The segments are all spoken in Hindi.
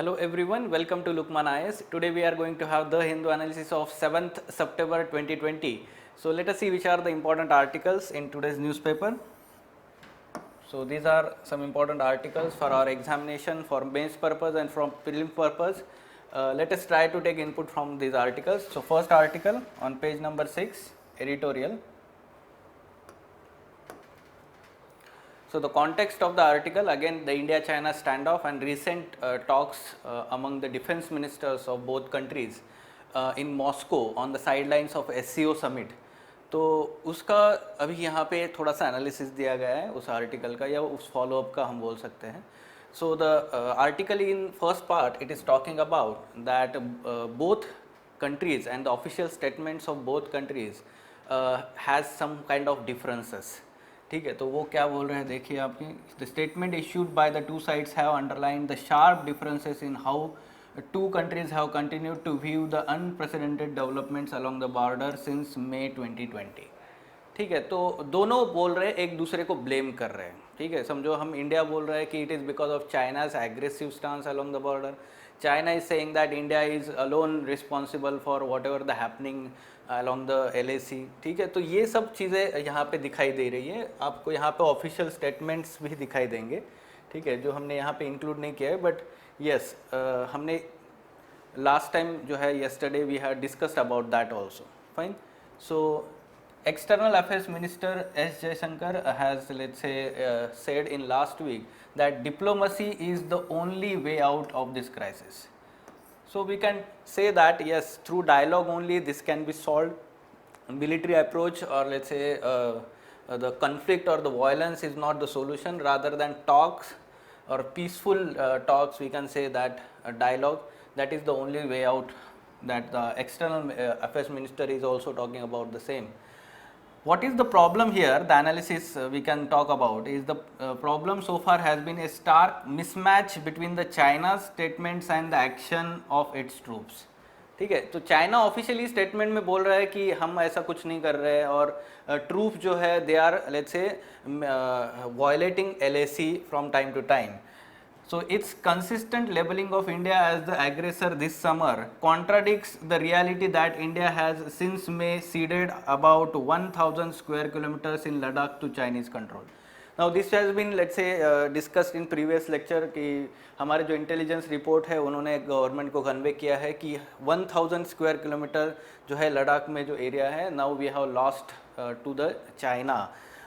Hello everyone, welcome to LUKMAAN IAS. Today we are going to have the Hindu analysis of 7th September 2020. So let us see which are the important articles in today's newspaper. So these are some important articles for our examination, for mains purpose and from prelim purpose. Let us try to take input from these articles. So first article on page number 6, editorial. So the context of the article, again the India-China standoff and recent talks among the defense ministers of both countries in Moscow on the sidelines of SCO summit. तो उसका अभी यहाँ पे थोड़ा सा एनालिसिस दिया गया है उस आर्टिकल का या उस फॉलोअप का हम बोल सकते हैं. So the article in first part it is talking about that both countries and the official statements of both countries has some kind of differences. ठीक है, तो वो क्या बोल रहे हैं देखिए आपकी. The statement issued by the two sides have underline the sharp differences in how two countries have continued to view the unprecedented developments along the border since May 2020. ठीक है, तो दोनों बोल रहे हैं एक दूसरे को ब्लेम कर रहे हैं. ठीक है, समझो हम इंडिया बोल रहे हैं कि it is because of China's aggressive stance along the border. China is saying that India is alone responsible for whatever the happening along the LAC. ठीक है, तो ये सब चीज़ें यहाँ पे दिखाई दे रही है. आपको यहाँ पे ऑफिशियल स्टेटमेंट्स भी दिखाई देंगे. ठीक है, जो हमने यहाँ पे इंक्लूड नहीं किया है, बट यस हमने लास्ट टाइम जो है yesterday we had discussed about that also. Fine. So External Affairs Minister S. Jayshankar has said in last week that diplomacy is the only way out of this crisis. So we can say that yes, through dialogue only this can be solved. Military approach or let's say the conflict or the violence is not the solution. Rather than talks or peaceful talks, we can say that dialogue, that is the only way out. That the External Affairs Minister is also talking about the same. What is the problem here? The analysis we can talk about is the problem so far has been a stark mismatch between the China's statements and the action of its troops. ठीक है, तो चाइना ऑफिशियली स्टेटमेंट में बोल रहा है कि हम ऐसा कुछ नहीं कर रहे हैं और ट्रूप जो है they are let's say violating LAC from time to time. So its consistent labeling of India as the aggressor this summer contradicts the reality that India has since May ceded about 1,000 square kilometers in Ladakh to Chinese control. Now this has been let's say discussed in previous lecture कि हमारे जो इंटेलिजेंस रिपोर्ट है उन्होंने गवर्नमेंट को कन्वे किया है कि 1,000 स्क्वायर किलोमीटर जो है लद्दाख में जो एरिया है now we have lost to the China.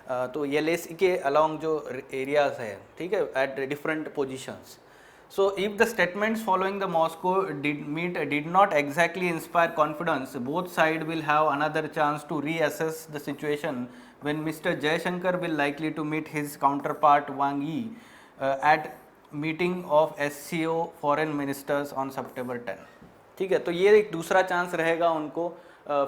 तो LAC के अलॉन्ग जो एरियाज है, ठीक है, at different positions. So if the statements following the Moscow did not exactly inspire confidence, both sides will have another chance to reassess the situation when Mr. Jayshankar will likely to meet his counterpart Wang Yi at meeting of SCO foreign ministers on September 10. ठीक है, तो ये एक दूसरा चांस रहेगा उनको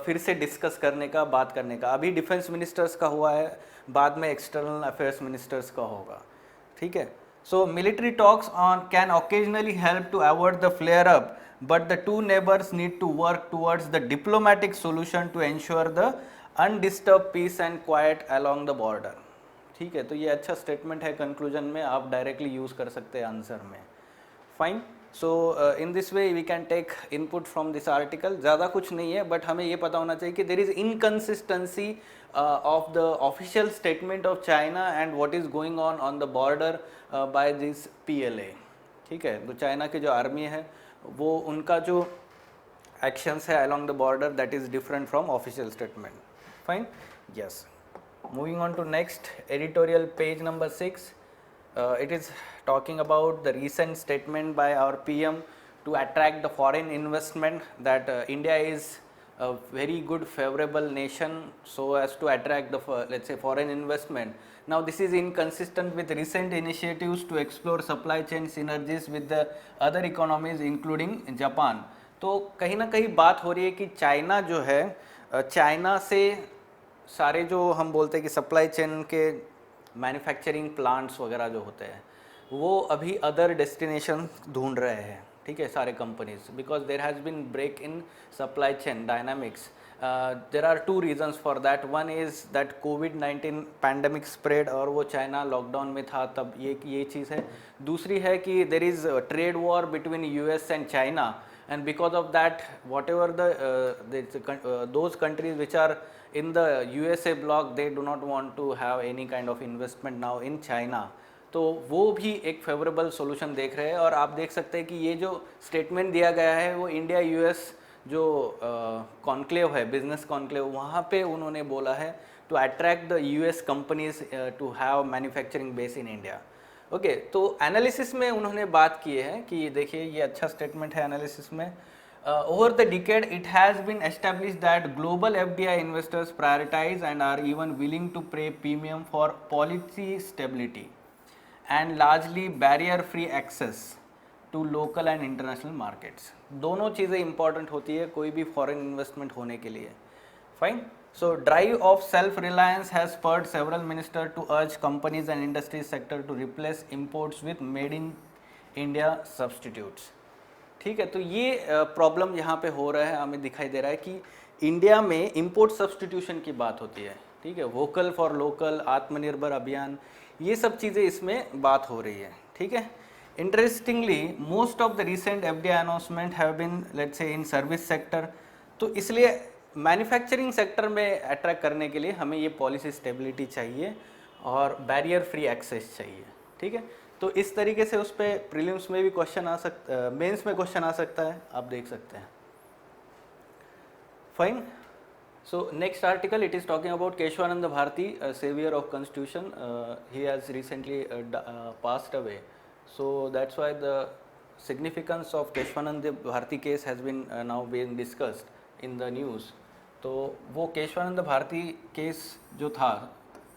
फिर से डिस्कस करने का, बात करने का. अभी डिफेंस मिनिस्टर्स का हुआ है, बाद में एक्सटर्नल अफेयर्स मिनिस्टर्स का होगा. ठीक है. So military talks can occasionally help to avoid the flare up, but the two neighbors need to work towards the diplomatic solution to ensure the undisturbed peace and quiet along the border. ठीक है, तो ये अच्छा स्टेटमेंट है. कंक्लूजन में आप डायरेक्टली यूज़ कर सकते हैं आंसर में. Fine. So in this way we can take input from this article. ज़्यादा कुछ नहीं है, बट हमें ये पता होना चाहिए कि there is inconsistency of the official statement of China and what is going on the border by this PLA. ठीक है, तो चाइना की जो आर्मी है वो उनका जो actions है along the border that is different from official statement. Fine? Yes. Moving on to next editorial, page number 6. It is talking about the recent statement by our PM to attract the foreign investment, that India is a very good favorable nation so as to attract the let's say foreign investment. Now this is inconsistent with recent initiatives to explore supply chain synergies with the other economies including Japan. तो कहीं ना कहीं बात हो रही है कि चाइना जो है, चाइना से सारे जो हम बोलते हैं कि सप्लाई चेन के मैन्युफैक्चरिंग प्लांट्स वगैरह जो होते हैं वो अभी अदर डेस्टिनेशन ढूंढ रहे हैं. ठीक है, सारे companies, because there has been break in supply chain dynamics there are two reasons for that. One is that कोविड-19 पैंडमिक स्प्रेड और वो चाइना लॉकडाउन में था तब, ये चीज़ है. दूसरी है कि there is trade war between US and China, and because of that whatever those countries which are in the USA bloc, they do not want to have any kind of investment now in China. तो वो भी एक फेवरेबल सोल्यूशन देख रहे हैं. और आप देख सकते हैं कि ये जो स्टेटमेंट दिया गया है वो इंडिया यूएस जो कॉन्क्लेव है, बिजनेस कॉन्क्लेव, वहाँ पे उन्होंने बोला है to attract the US companies to have manufacturing base in India. Okay, तो एनालिसिस में उन्होंने बात की है कि देखिए ये अच्छा स्टेटमेंट है एनालिसिस में. Over the decade it has been established that global FDI investors prioritise and are even willing to pay premium for policy stability and largely barrier free access to local and international markets. दोनों चीज़ें इंपॉर्टेंट होती है कोई भी फॉरेन इन्वेस्टमेंट होने के लिए. Fine. So drive of self-reliance has spurred several ministers to urge companies and industry sector to replace imports with made in India substitutes. ठीक है, तो ये प्रॉब्लम यहाँ पे हो रहा है, हमें दिखाई दे रहा है कि इंडिया में इंपोर्ट सब्सटीट्यूशन की बात होती है. ठीक है, वोकल फॉर लोकल, आत्मनिर्भर अभियान, ये सब चीज़ें इसमें बात हो रही है. ठीक है. Interestingly most of the recent FDI announcement have been let's say in service sector. तो इसलिए मैन्युफैक्चरिंग सेक्टर में अट्रैक्ट करने के लिए हमें ये पॉलिसी स्टेबिलिटी चाहिए और बैरियर फ्री एक्सेस चाहिए. ठीक है, तो इस तरीके से उस पर प्रीलिम्स में भी क्वेश्चन आ सकता, मेंस में क्वेश्चन आ सकता है, आप देख सकते हैं. Fine. So next article it is talking about Kesavananda Bharati, saviour of constitution. He has recently passed away, so that's why the significance of Kesavananda Bharati case has been now been discussed in the news. तो वो केशवानंद भारती केस जो था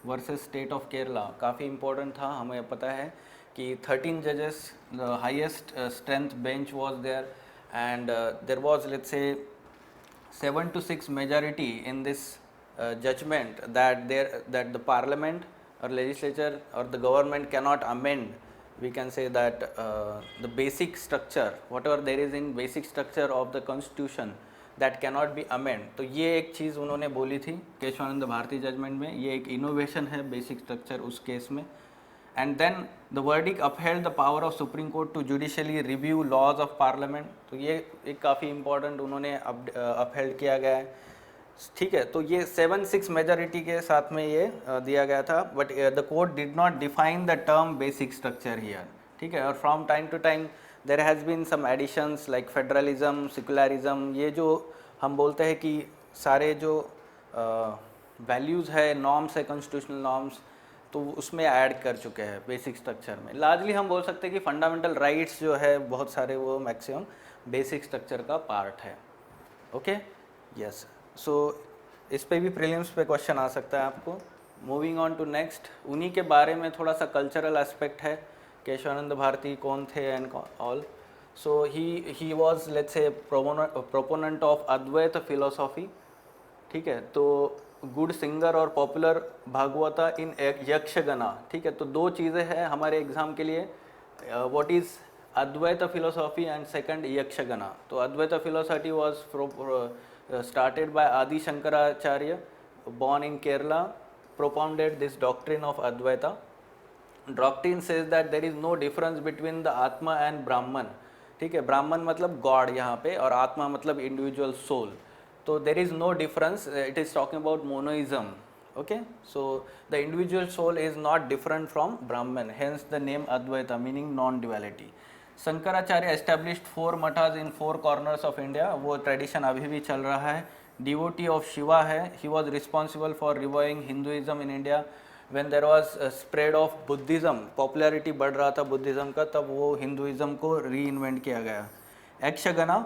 वर्सेस स्टेट ऑफ केरला काफ़ी इम्पोर्टेंट था. हमें पता है कि 13 जजेस, the highest strength bench was there and there was let's say 7-6 majority in this judgment that the parliament और लेजिस्लेचर और the government cannot amend, we can say that the basic structure, whatever there is in basic structure of the constitution, that cannot be amended. तो ये एक चीज़ उन्होंने बोली थी केशवानंद भारती जजमेंट में. ये एक इनोवेशन है बेसिक स्ट्रक्चर उस केस में. And then the verdict upheld the power of Supreme Court to judicially review laws of parliament. तो ये एक काफ़ी इंपॉर्टेंट उन्होंने अपहेल्ड किया गया है. ठीक है, तो ये 7-6 मेजॉरिटी के साथ में ये दिया गया था. But the court did not define the term basic structure here. ठीक है, और from time to time there has been some additions like federalism, secularism, ये जो हम बोलते हैं कि सारे जो वैल्यूज़ है, नॉर्म्स है, कॉन्स्टिट्यूशनल नॉर्म्स, तो उसमें ऐड कर चुके हैं बेसिक स्ट्रक्चर में. लार्जली हम बोल सकते हैं कि फंडामेंटल राइट्स जो है बहुत सारे वो मैक्सिमम बेसिक स्ट्रक्चर का पार्ट है. Okay, yes. सो इस पे भी प्रीलिम्स पे क्वेश्चन आ सकता है आपको. मूविंग ऑन टू नेक्स्ट, उन्हीं के बारे में थोड़ा सा कल्चरल एस्पेक्ट है. केशवानंद भारती कौन थे and all. So he was let's say proponent of Advaita philosophy. ठीक है, तो गुड सिंगर और पॉपुलर भागवता इन यक्षगना. ठीक है, तो दो चीज़ें हैं हमारे एग्जाम के लिए, what is Advaita philosophy and second Yakshagana. तो Advaita philosophy was started by Adi Shankaracharya, born in Kerala, propounded this doctrine of Advaita. Doctrine says that there is no difference between the Atma and Brahman. ठीक है, ब्राह्मण मतलब गॉड यहाँ पे और आत्मा मतलब इंडिविजुअल सोल. तो there is no difference, it is talking about monoism. Okay, so the individual soul is not different from Brahman, hence the name Advaita meaning non duality. Shankaracharya established 4 mathas in 4 corners of India. वो ट्रेडिशन अभी भी चल रहा है. डिवोटी ऑफ शिवा है. He was responsible for reviving Hinduism in India. When there was spread of Buddhism, popularity बढ़ रहा था बुद्धिज़्म का, तब वो हिंदुइज्म को री इन्वेंट किया गया. Yakshagana,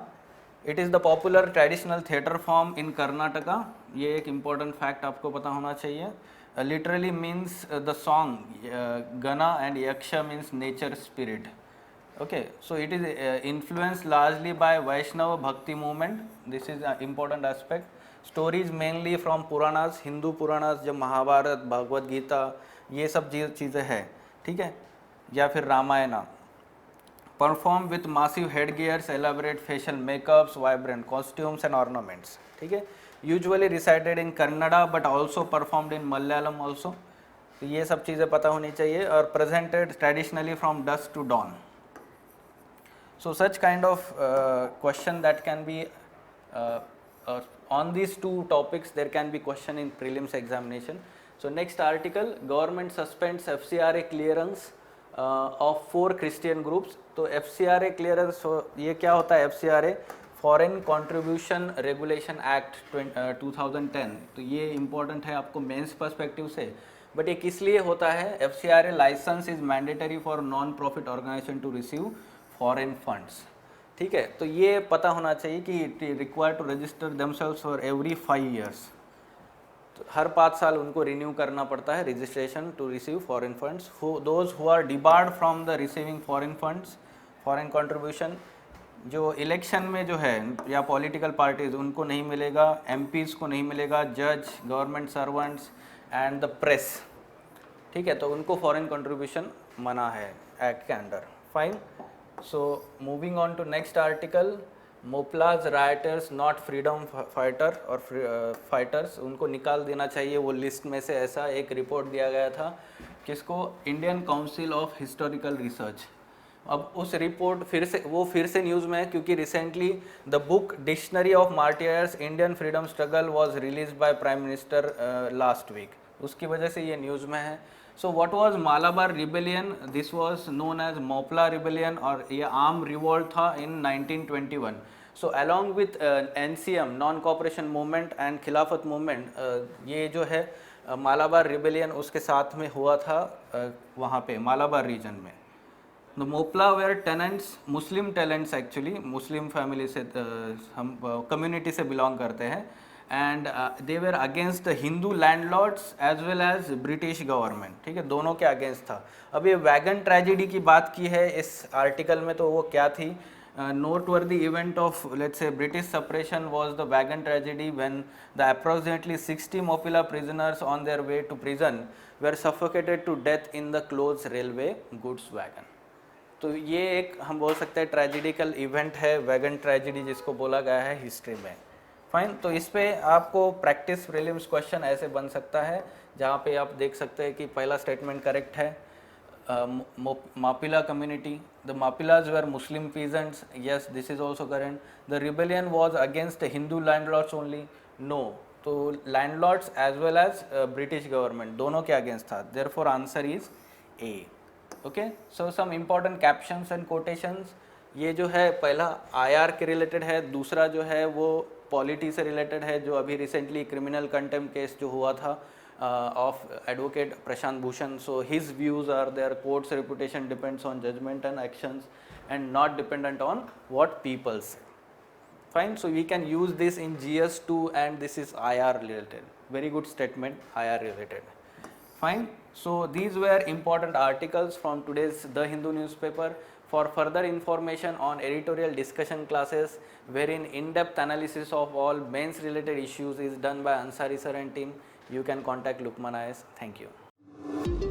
it is the popular traditional theatre form in Karnataka. ये एक इम्पॉर्टेंट फैक्ट आपको पता होना चाहिए. Literally means the song gana and yaksha means nature spirit. Okay, so it is influenced largely by Vaishnava Bhakti movement. This is an important aspect. Stories mainly from Puranas, Hindu Puranas, जब महाभारत, भागवत गीता, ये सब चीज़ें हैं. ठीक है, या फिर Ramayana. Perform with massive headgears, elaborate facial makeups, vibrant costumes and ornaments. ठीक है, usually recited in Kannada but also performed in Malayalam also. तो ये सब चीज़ें पता होनी चाहिए और presented traditionally from dusk to dawn. So such kind of question that can be on these two topics there can be question in prelims examination. So next article, government suspends FCRA clearance of 4 Christian groups. तो FCRA clearance ये क्या होता है? FCRA foreign contribution regulation act 2010. तो ये इम्पॉर्टेंट है आपको मेंस पर्सपेक्टिव से. बट ये किस लिए होता है? FCRA licence is mandatory for non profit organisation to receive foreign funds. ठीक है, तो ये पता होना चाहिए कि require to register themselves for every 5 years. तो हर 5 साल उनको रिन्यू करना पड़ता है registration to receive foreign funds. Those who are debarred from the receiving foreign funds, foreign contribution, जो इलेक्शन में जो है या पॉलिटिकल पार्टीज उनको नहीं मिलेगा, MPs को नहीं मिलेगा, जज, government servants and the press. ठीक है, तो उनको फॉरेन कंट्रीब्यूशन मना है एक्ट के under. Fine. So moving on to next article, Moplahs rioters not freedom fighter और फाइटर्स, उनको निकाल देना चाहिए वो लिस्ट में से. ऐसा एक रिपोर्ट दिया गया था किसको? Indian Council of Historical Research. अब उस रिपोर्ट फिर से न्यूज़ में है क्योंकि recently the book dictionary of martyrs Indian freedom struggle was released by prime minister last week. उसकी वजह से ये न्यूज़ में है. So what was Malabar rebellion? This was known as Moplah rebellion और ये आर्म रिवोल्ट था in 1921. So along with NCM non cooperation movement and Khilafat movement, ये जो है मालाबार रिबेलियन उसके साथ में हुआ था वहाँ पे मालाबार रीजन में. The Mopla were tenants, Muslim tenants actually, Muslim family से हम community से belong करते हैं, and they were against the Hindu landlords as well as British government. ठीक है, दोनों के against था. अब ये वैगन ट्रेजिडी की बात की है इस आर्टिकल में, तो वो क्या थी? Noteworthy event of let's say British suppression was the wagon tragedy when the approximately 60 Mopila prisoners on their way to prison were suffocated to death in the closed railway goods wagon. तो ये एक हम बोल सकते हैं ट्रेजिडिकल इवेंट है, वैगन ट्रेजिडी जिसको बोला गया है हिस्ट्री में. फाइन. तो इस पे आपको प्रैक्टिस प्रीलिम्स क्वेश्चन ऐसे बन सकता है जहाँ पे आप देख सकते हैं कि पहला स्टेटमेंट करेक्ट है. Mappila community, the Mappilas were Muslim peasants, yes this is also correct. The rebellion was against Hindu landlords only, no. तो landlords as well as British government दोनों के अगेंस्ट था. Therefore answer is A. Okay, so some important captions and quotations. ये जो है पहला IR के रिलेटेड है, दूसरा जो है वो पॉलिटी से रिलेटेड है, जो अभी रिसेंटली क्रिमिनल कंटेम्प्ट केस जो हुआ था of advocate Prashant Bhushan. So his views are there, court's reputation depends on judgement and actions and not dependent on what people say. Fine. So we can use this in GS2 and this is IR related. Very good statement, IR related. Fine. So these were important articles from today's The Hindu newspaper. For further information on editorial discussion classes wherein in-depth analysis of all mains related issues is done by Ansari Sir and team, you can contact LUKMAAN IAS. Thank you.